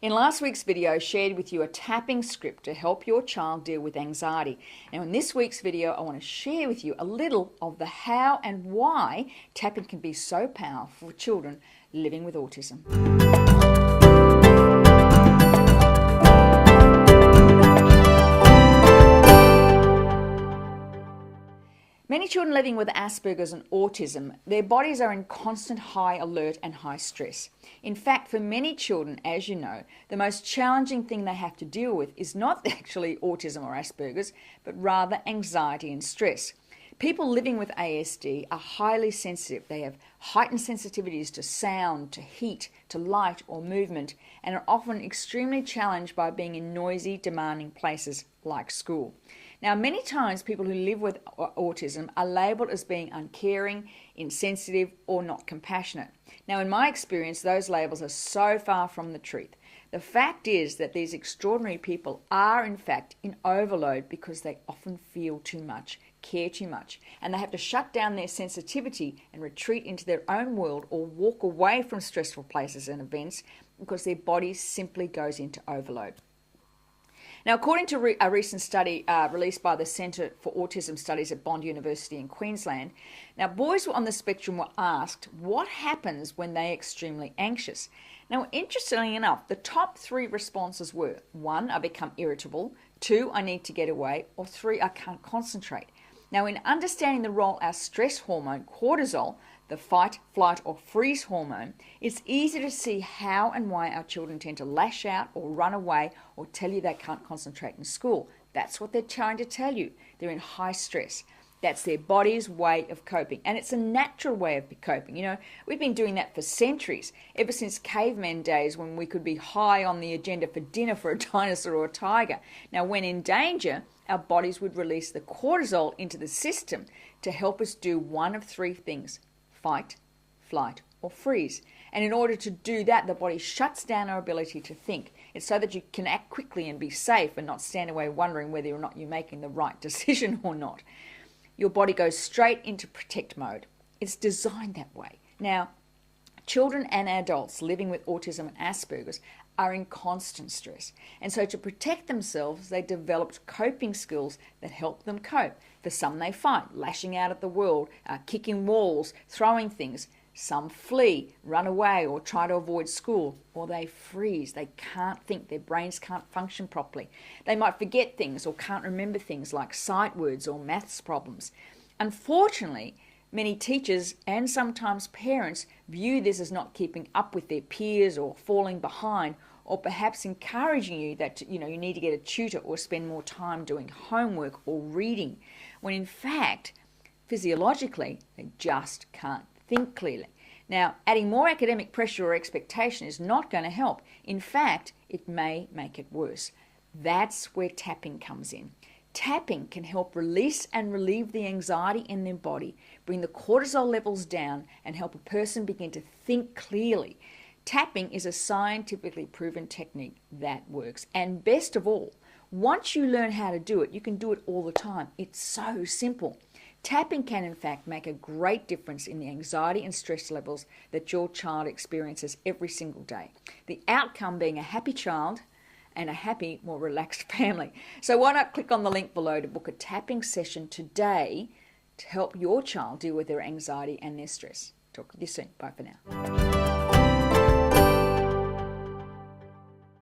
In last week's video, I shared with you a tapping script to help your child deal with anxiety. Now in this week's video, I want to share with you a little of the how and why tapping can be so powerful for children living with autism. Many children living with Asperger's and autism, their bodies are in constant high alert and high stress. In fact, for many children, as you know, the most challenging thing they have to deal with is not actually autism or Asperger's, but rather anxiety and stress. People living with ASD are highly sensitive. They have heightened sensitivities to sound, to heat, to light or movement, and are often extremely challenged by being in noisy, demanding places like school. Now, many times people who live with autism are labelled as being uncaring, insensitive, or not compassionate. Now, in my experience, those labels are so far from the truth. The fact is that these extraordinary people are, in fact, in overload because they often feel too much, care too much, and they have to shut down their sensitivity and retreat into their own world or walk away from stressful places and events because their body simply goes into overload. Now, according to a recent study released by the Centre for Autism Studies at Bond University in Queensland, now boys on the spectrum were asked what happens when they're extremely anxious. Now, interestingly enough, the top three responses were: 1, I become irritable; 2, I need to get away; or 3, I can't concentrate. Now, in understanding the role our stress hormone, cortisol, the fight, flight or freeze hormone, it's easy to see how and why our children tend to lash out or run away or tell you they can't concentrate in school. That's what they're trying to tell you. They're in high stress. That's their body's way of coping. And it's a natural way of coping. You know, we've been doing that for centuries, ever since caveman days when we could be high on the agenda for dinner for a dinosaur or a tiger. Now, when in danger, our bodies would release the cortisol into the system to help us do one of three things: fight, flight, or freeze. And in order to do that, the body shuts down our ability to think. It's so that you can act quickly and be safe and not stand away wondering whether or not you're making the right decision or not. Your body goes straight into protect mode. It's designed that way. Now, children and adults living with autism and Asperger's are in constant stress. And so to protect themselves, they developed coping skills that help them cope. For some, they fight, lashing out at the world, kicking walls, throwing things. Some flee, run away, or try to avoid school. Or they freeze. They can't think. Their brains can't function properly. They might forget things or can't remember things like sight words or maths problems. Unfortunately, many teachers and sometimes parents view this as not keeping up with their peers or falling behind, or perhaps encouraging you that you need to get a tutor or spend more time doing homework or reading, when in fact, physiologically, they just can't think clearly. Now, adding more academic pressure or expectation is not going to help. In fact, it may make it worse. That's where tapping comes in. Tapping can help release and relieve the anxiety in their body, bring the cortisol levels down, and help a person begin to think clearly. Tapping is a scientifically proven technique that works. And best of all, once you learn how to do it, you can do it all the time. It's so simple. Tapping can, in fact, make a great difference in the anxiety and stress levels that your child experiences every single day. The outcome being a happy child and a happy, more relaxed family. So why not click on the link below to book a tapping session today to help your child deal with their anxiety and their stress. Talk with you soon. Bye for now.